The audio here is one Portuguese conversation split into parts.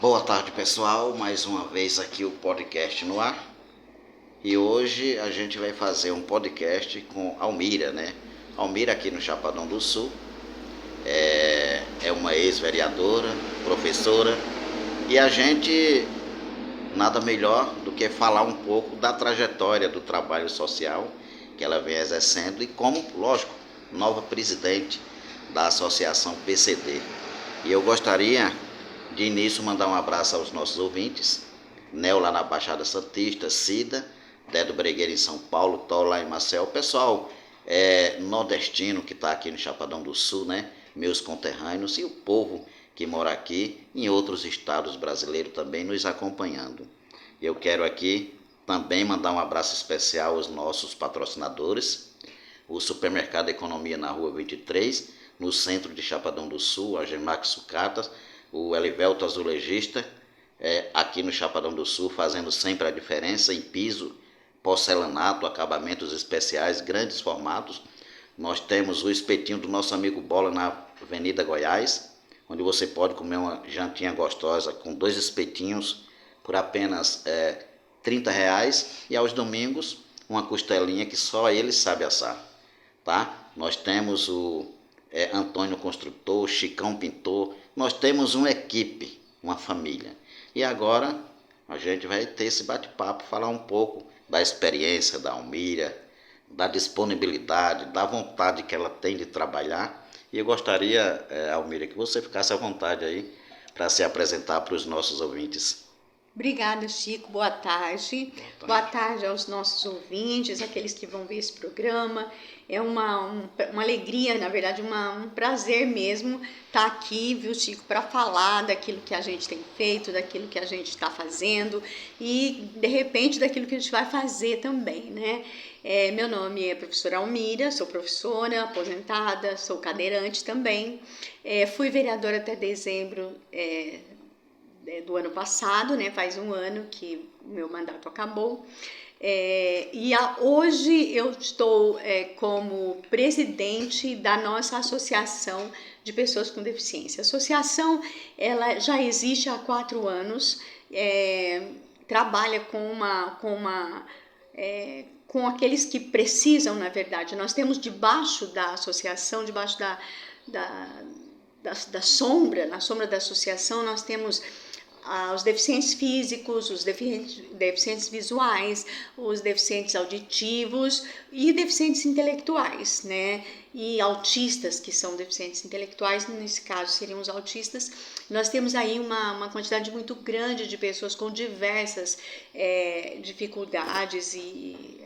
Boa tarde, pessoal. Mais uma vez aqui o podcast no ar. E hoje a gente vai fazer um podcast com Almira, né? Almira aqui no Chapadão do Sul. É uma ex-vereadora, professora. E a gente nada melhor do que falar um pouco da trajetória do trabalho social que ela vem exercendo e como, lógico, nova presidente da Associação PCD. E eu gostaria de início mandar um abraço aos nossos ouvintes, Nel lá na Baixada Santista, Cida, Dedo Bregueira em São Paulo, Tó lá em Maceió, o pessoal nordestino que está aqui no Chapadão do Sul, né? Meus conterrâneos e o povo que mora aqui em outros estados brasileiros também nos acompanhando. Eu quero aqui também mandar um abraço especial aos nossos patrocinadores, o Supermercado Economia na Rua 23, no centro de Chapadão do Sul, a Gemax Sucatas, o Elivelto Azulejista, aqui no Chapadão do Sul, fazendo sempre a diferença em piso, porcelanato, acabamentos especiais, grandes formatos. Nós temos o espetinho do nosso amigo Bola na Avenida Goiás, onde você pode comer uma jantinha gostosa com 2 espetinhos por apenas R$ 30, e aos domingos uma costelinha que só ele sabe assar, tá? Nós temos o Antônio Construtor, Chicão Pintor, nós temos uma equipe, uma família. E agora a gente vai ter esse bate-papo, falar um pouco da experiência da Almira, da disponibilidade, da vontade que ela tem de trabalhar. E eu gostaria, Almira, que você ficasse à vontade aí para se apresentar para os nossos ouvintes. Obrigada, Chico. Boa tarde. Boa tarde aos nossos ouvintes, aqueles que vão ver esse programa. É uma alegria, na verdade, um prazer mesmo estar aqui, viu, Chico, para falar daquilo que a gente tem feito, daquilo que a gente está fazendo e, de repente, daquilo que a gente vai fazer também, né? Meu nome é professora Almira, sou professora aposentada, sou cadeirante também. Fui vereadora até dezembro do ano passado, né? Faz um ano que o meu mandato acabou. Hoje eu estou como presidente da nossa associação de pessoas com deficiência. A associação ela já existe há 4 anos, trabalha com aqueles que precisam, na verdade. Nós temos debaixo da associação, debaixo da sombra, na sombra da associação, nós temos os deficientes físicos, os deficientes visuais, os deficientes auditivos e deficientes intelectuais, né? E autistas, que são deficientes intelectuais, nesse caso seriam os autistas. Nós temos aí uma quantidade muito grande de pessoas com diversas dificuldades e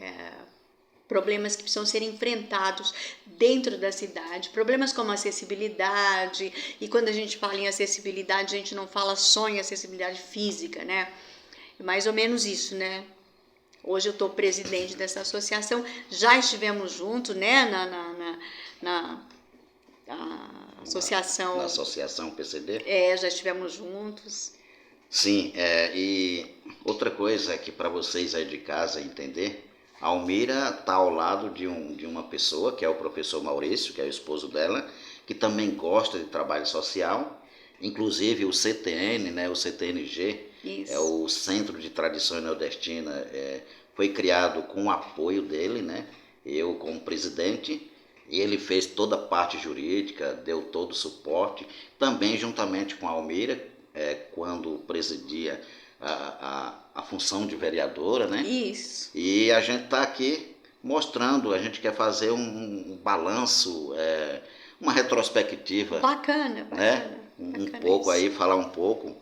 problemas que precisam ser enfrentados dentro da cidade, problemas como acessibilidade, e quando a gente fala em acessibilidade, a gente não fala só em acessibilidade física, né? É mais ou menos isso, né? Hoje eu estou presidente dessa associação, já estivemos juntos, né, na associação. Na Associação PCD? Já estivemos juntos. Sim, e outra coisa que para vocês aí de casa entender, a Almira está ao lado de uma pessoa, que é o professor Maurício, que é o esposo dela, que também gosta de trabalho social, inclusive o CTN, né, o CTNG, Isso. é o Centro de Tradições Nordestina, foi criado com o apoio dele, né, eu como presidente, e ele fez toda a parte jurídica, deu todo o suporte, também juntamente com a Almira, quando presidia a função de vereadora, né? Isso. E a gente está aqui mostrando, a gente quer fazer um balanço, uma retrospectiva. Bacana, né? Um pouco aí, falar um pouco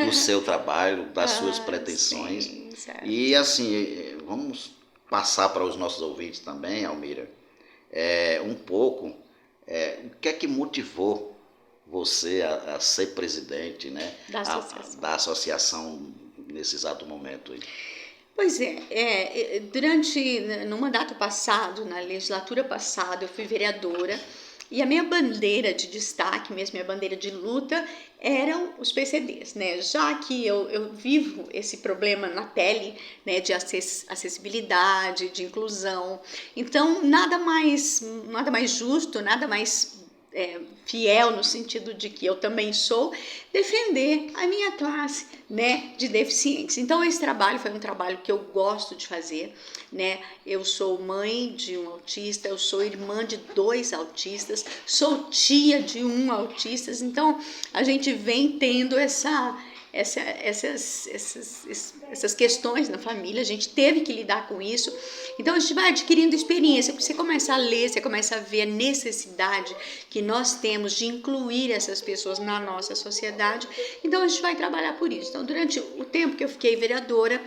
do seu trabalho, das suas pretensões. Sim, certo. E assim, vamos passar para os nossos ouvintes também, Almira, um pouco, o que é que motivou você a ser presidente, né, da associação nesse exato momento aí? Pois no mandato passado, na legislatura passada, eu fui vereadora e a minha bandeira de destaque, mesmo minha bandeira de luta, eram os PCDs, né? Já que eu vivo esse problema na pele, né, de acessibilidade, de inclusão, então nada mais justo, nada mais fiel no sentido de que eu também sou, defender a minha classe, né, de deficientes. Então esse trabalho foi um trabalho que eu gosto de fazer, né? Eu sou mãe de um autista, eu sou irmã de 2 autistas, sou tia de 1 autista, então a gente vem tendo essas questões na família, a gente teve que lidar com isso. Então a gente vai adquirindo experiência, porque você começa a ler, você começa a ver a necessidade que nós temos de incluir essas pessoas na nossa sociedade. Então a gente vai trabalhar por isso. Então durante o tempo que eu fiquei vereadora,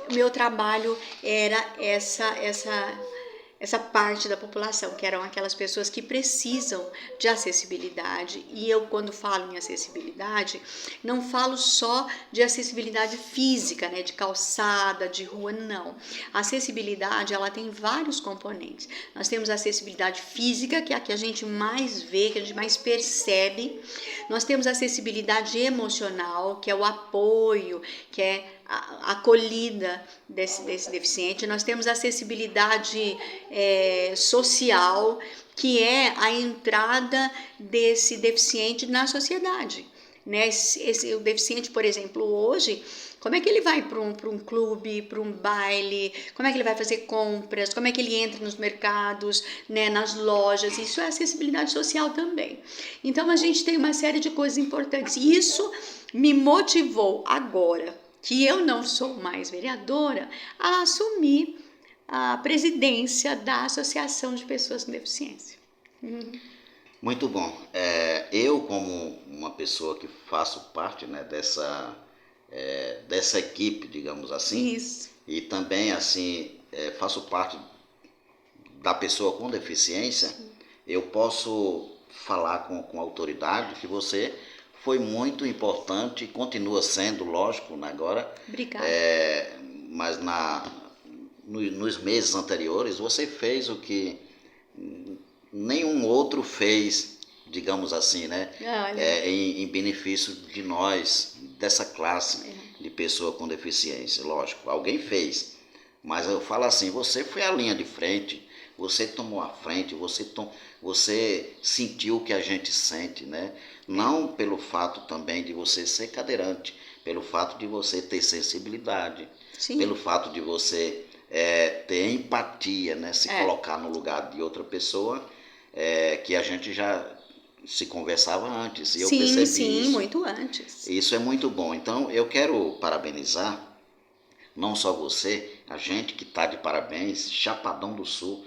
o meu trabalho era essa parte da população, que eram aquelas pessoas que precisam de acessibilidade. E eu, quando falo em acessibilidade, não falo só de acessibilidade física, né, de calçada, de rua, não. A acessibilidade, ela tem vários componentes. Nós temos a acessibilidade física, que é a que a gente mais vê, que a gente mais percebe. Nós temos a acessibilidade emocional, que é o apoio, que é a acolhida desse deficiente. Nós temos a acessibilidade social, que é a entrada desse deficiente na sociedade, né? O deficiente, por exemplo, hoje, como é que ele vai para um clube, para um baile, como é que ele vai fazer compras, como é que ele entra nos mercados, né, nas lojas? Isso é acessibilidade social também. Então a gente tem uma série de coisas importantes. E isso me motivou agora, que eu não sou mais vereadora, a assumir a presidência da Associação de Pessoas com Deficiência. Muito bom. Eu, como uma pessoa que faço parte, né, dessa equipe, digamos assim, Isso. e também assim faço parte da pessoa com deficiência, eu posso falar com autoridade que você foi muito importante e continua sendo, lógico, né, agora. Obrigada. Mas nos meses anteriores você fez o que nenhum outro fez, digamos assim, né? Em benefício de nós, dessa classe de pessoa com deficiência. Lógico, alguém fez, mas eu falo assim, você foi a linha de frente, você tomou a frente, você sentiu o que a gente sente, né? Não pelo fato também de você ser cadeirante, pelo fato de você ter sensibilidade, Sim. pelo fato de você ter empatia, né? Se colocar no lugar de outra pessoa, que a gente já se conversava antes, e eu percebi Sim, isso. muito antes. Isso é muito bom. Então eu quero parabenizar não só você, a gente que está de parabéns, Chapadão do Sul,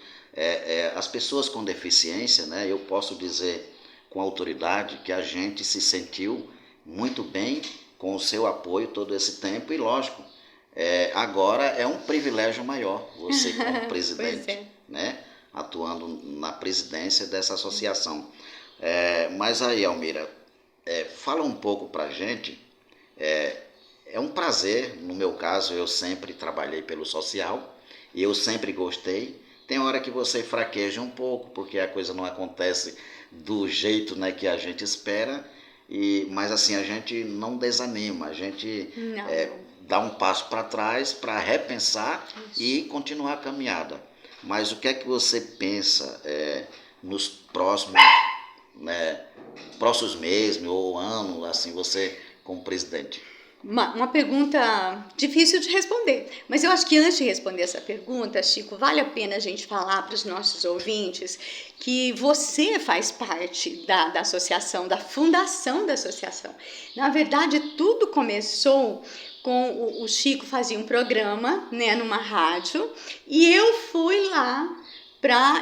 as pessoas com deficiência, né? Eu posso dizer com autoridade que a gente se sentiu muito bem com o seu apoio todo esse tempo e, lógico, agora é um privilégio maior você como presidente, né? Atuando na presidência dessa associação. Mas aí, Almira, fala um pouco para a gente. É um prazer, no meu caso, eu sempre trabalhei pelo social e eu sempre gostei. Tem hora que você fraqueja um pouco, porque a coisa não acontece do jeito, né, que a gente espera, mas assim, a gente não desanima, a gente dá um passo para trás para repensar e continuar a caminhada. Mas o que é que você pensa nos próximos meses ou anos, assim, você como presidente? Uma pergunta difícil de responder, mas eu acho que antes de responder essa pergunta, Chico, vale a pena a gente falar para os nossos ouvintes que você faz parte da associação, da fundação da associação. Na verdade, tudo começou com o Chico fazia um programa, né, numa rádio, e eu fui lá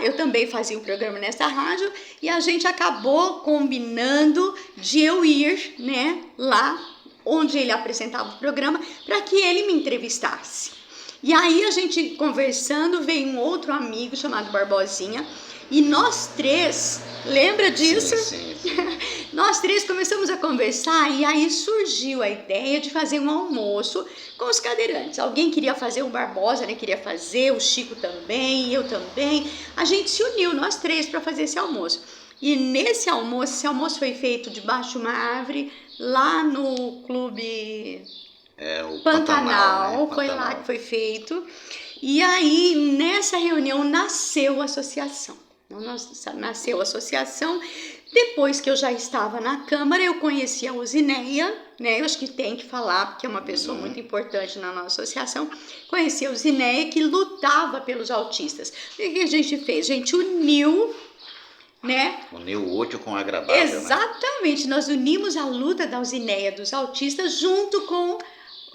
eu também fazia um programa nessa rádio, e a gente acabou combinando de eu ir, né, lá onde ele apresentava o programa, para que ele me entrevistasse. E aí a gente conversando, veio um outro amigo chamado Barbosinha, e nós três, lembra disso? Sim. Nós três começamos a conversar e aí surgiu a ideia de fazer um almoço com os cadeirantes. Alguém queria fazer, o Barbosa, né, queria fazer, o Chico também, eu também. A gente se uniu, nós três, para fazer esse almoço. E esse almoço foi feito debaixo de uma árvore, lá no clube o Pantanal, né? Foi lá que foi feito. E aí, nessa reunião, nasceu a associação. Nasceu a associação Depois que eu já estava na Câmara, eu conheci a Usineia, né? Eu acho que tem que falar, porque é uma pessoa muito importante na nossa associação. Conheci a Usineia, que lutava pelos autistas. O que a gente fez? A gente uniu, né? Uniu o útil com o agradável, exatamente, né? Nós unimos a luta da Usineia dos autistas junto com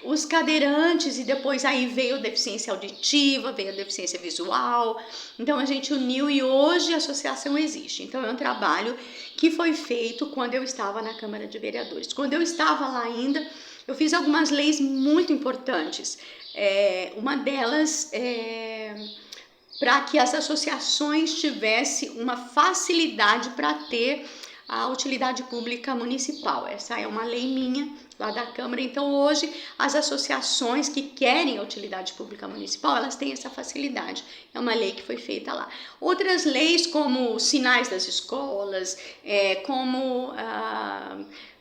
os cadeirantes, e depois aí veio a deficiência auditiva, veio a deficiência visual. Então a gente uniu e hoje a associação existe. Então é um trabalho que foi feito quando eu estava na Câmara de Vereadores. Quando eu estava lá ainda, eu fiz algumas leis muito importantes. Uma delas para que as associações tivessem uma facilidade para ter a utilidade pública municipal. Essa é uma lei minha lá da Câmara. Então hoje as associações que querem a utilidade pública municipal, elas têm essa facilidade. É uma lei que foi feita lá. Outras leis, como sinais das escolas, como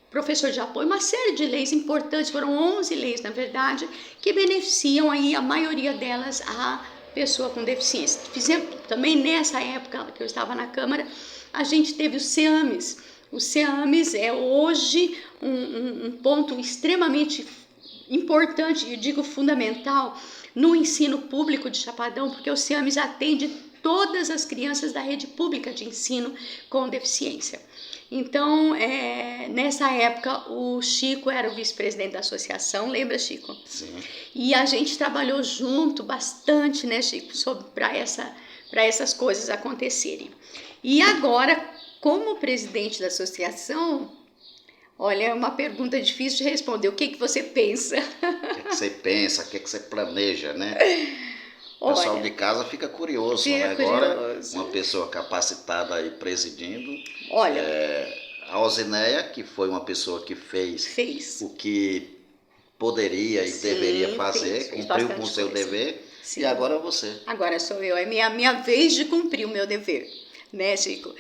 professor de apoio, uma série de leis importantes, foram 11 leis na verdade, que beneficiam aí a maioria delas a pessoa com deficiência. Fizemos também nessa época que eu estava na Câmara, a gente teve o CEAMES. O CEAMES é hoje um ponto extremamente importante, eu digo fundamental, no ensino público de Chapadão, porque o CEAMES atende todas as crianças da rede pública de ensino com deficiência. Então, nessa época, o Chico era o vice-presidente da associação, lembra, Chico? Sim. E a gente trabalhou junto bastante, né, Chico, para essas coisas acontecerem. E agora, como presidente da associação, olha, é uma pergunta difícil de responder. O que você pensa? O que você pensa, o que você planeja, né? O pessoal de casa fica curioso, né? Agora, uma pessoa capacitada aí presidindo. Olha, a Usineia, que foi uma pessoa que fez o que poderia e deveria fazer, cumpriu com o seu dever. Sim. E agora você. Agora sou eu, é minha vez de cumprir o meu dever, né, Chico?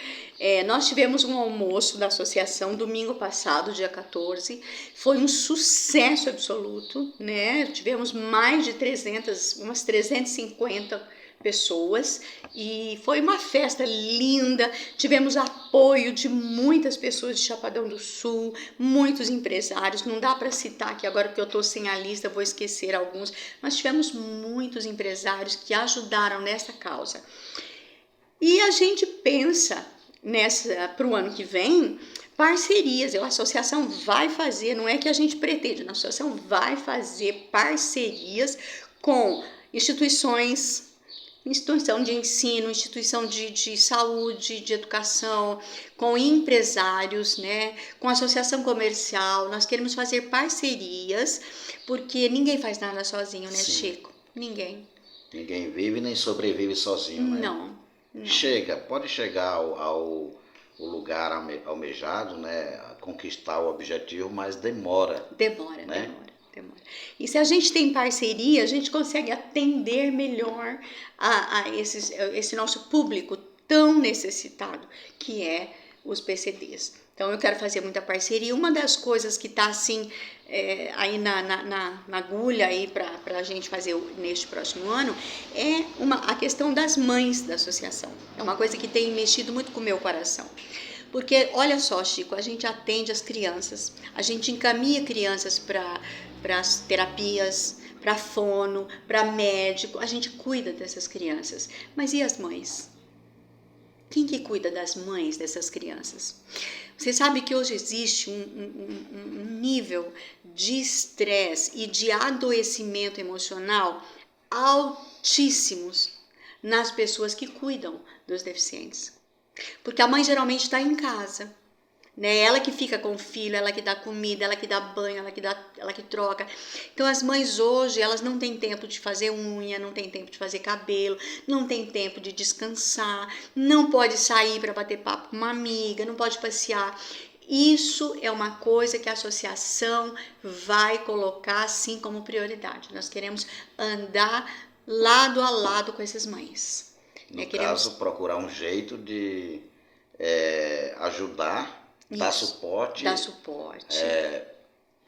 Nós tivemos um almoço da associação domingo passado, dia 14, foi um sucesso absoluto, né? Tivemos mais de umas 350 pessoas, e foi uma festa linda. Tivemos apoio de muitas pessoas de Chapadão do Sul, muitos empresários, não dá para citar aqui agora porque eu estou sem a lista, vou esquecer alguns, mas tivemos muitos empresários que ajudaram nessa causa. E a gente pensa para o ano que vem, parcerias. A associação vai fazer, não é que a gente pretende, a associação vai fazer parcerias com instituição de ensino, instituição de saúde, de educação, com empresários, né, com associação comercial. Nós queremos fazer parcerias, porque ninguém faz nada sozinho, né, sim, Chico? Ninguém vive nem sobrevive sozinho, né? Não. Pode chegar ao lugar almejado, né, a conquistar o objetivo, mas demora. Demora. E se a gente tem parceria, a gente consegue atender melhor a esse nosso público tão necessitado, que é os PCDs. Então eu quero fazer muita parceria. Uma das coisas que está assim aí na agulha aí para a gente fazer neste próximo ano é a questão das mães da associação. É uma coisa que tem mexido muito com o meu coração. Porque, olha só, Chico, a gente atende as crianças, a gente encaminha crianças para as terapias, para fono, para médico, a gente cuida dessas crianças. Mas e as mães? Quem que cuida das mães dessas crianças? Você sabe que hoje existe um nível de estresse e de adoecimento emocional altíssimos nas pessoas que cuidam dos deficientes. Porque a mãe geralmente está em casa, né? Ela que fica com o filho, ela que dá comida, ela que dá banho, ela que troca. Então as mães hoje, elas não têm tempo de fazer unha, não têm tempo de fazer cabelo, não têm tempo de descansar, não pode sair para bater papo com uma amiga, não pode passear. Isso é uma coisa que a associação vai colocar assim como prioridade. Nós queremos andar lado a lado com essas mães. No caso, procurar um jeito de ajudar, dar suporte.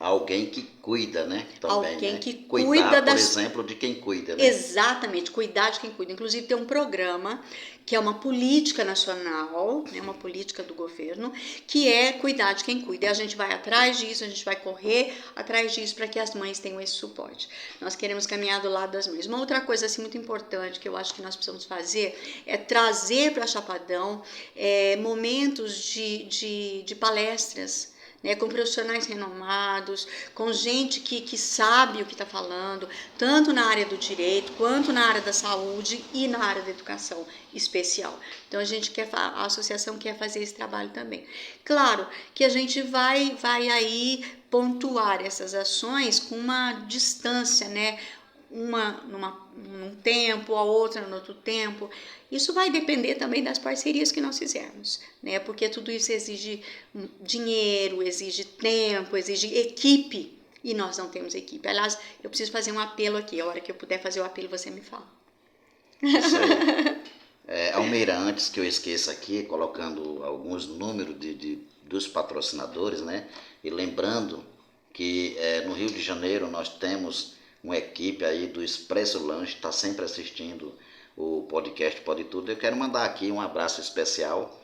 Alguém que cuida, né? Também, Alguém né? que Cuidar, cuida por das... exemplo, de quem cuida, né? Exatamente, cuidar de quem cuida. Inclusive tem um programa que é uma política nacional, né, uma política do governo, que é cuidar de quem cuida. E a gente vai atrás disso, a gente vai correr atrás disso para que as mães tenham esse suporte. Nós queremos caminhar do lado das mães. Uma outra coisa assim muito importante que eu acho que nós precisamos fazer é trazer para Chapadão momentos de palestras, né, com profissionais renomados, com gente que sabe o que está falando, tanto na área do direito, quanto na área da saúde e na área da educação especial. Então a associação quer fazer esse trabalho também. Claro que a gente vai aí pontuar essas ações com uma distância, né? Num tempo, a outra no outro tempo. Isso vai depender também das parcerias que nós fizermos, né? Porque tudo isso exige dinheiro, exige tempo, exige equipe, e nós não temos equipe. Aliás, eu preciso fazer um apelo aqui. A hora que eu puder fazer o apelo, você me fala. Isso aí. Almeida, antes que eu esqueça aqui, colocando alguns números dos patrocinadores, né? E lembrando que no Rio de Janeiro nós temos uma equipe aí do Expresso Lanche, está sempre assistindo o podcast Pode Tudo. Eu quero mandar aqui um abraço especial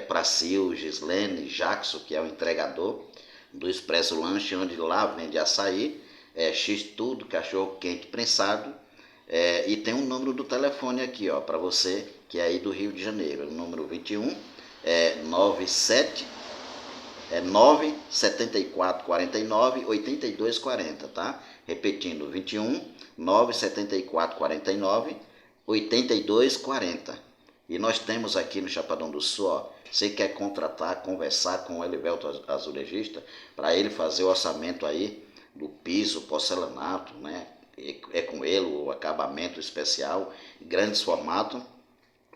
para Sil, Gislene, Jackson, que é o entregador do Expresso Lanche, onde lá vende açaí, X-Tudo, cachorro quente prensado, e tem um número do telefone aqui, ó, para você que é aí do Rio de Janeiro, o número 21 97 974 49 82 40, tá? Repetindo, 21 974 49 82 40. E nós temos aqui no Chapadão do Sul, ó, você quer contratar, conversar com o Elivelto Azulejista, para ele fazer o orçamento aí do piso, porcelanato, né? Com ele o acabamento especial, grandes formatos.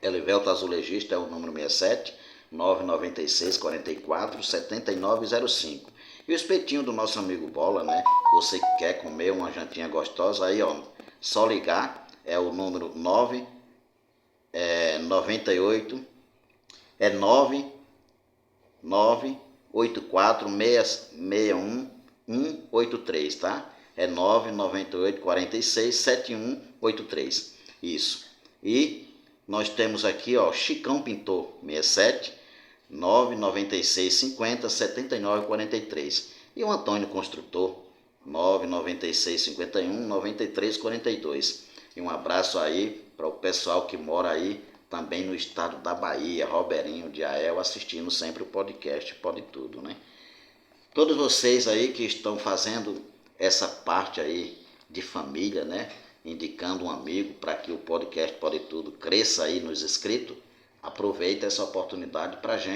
Elivelto Azulejista é o número 67 996 44 7905. E o espetinho do nosso amigo Bola, né? Você que quer comer uma jantinha gostosa, aí ó, só ligar, é o número 98 984 661 183, tá? É 998 46 7183. Isso. E nós temos aqui, ó, Chicão Pintor 67 996 50 79 43. E o Antônio Construtor 996 51 93 42. E um abraço aí para o pessoal que mora aí também no estado da Bahia, Roberinho de Ael, assistindo sempre o podcast Pode Tudo, né? Todos vocês aí que estão fazendo essa parte aí de família, né? Indicando um amigo para que o podcast Pode Tudo cresça aí nos inscritos, aproveita essa oportunidade para a gente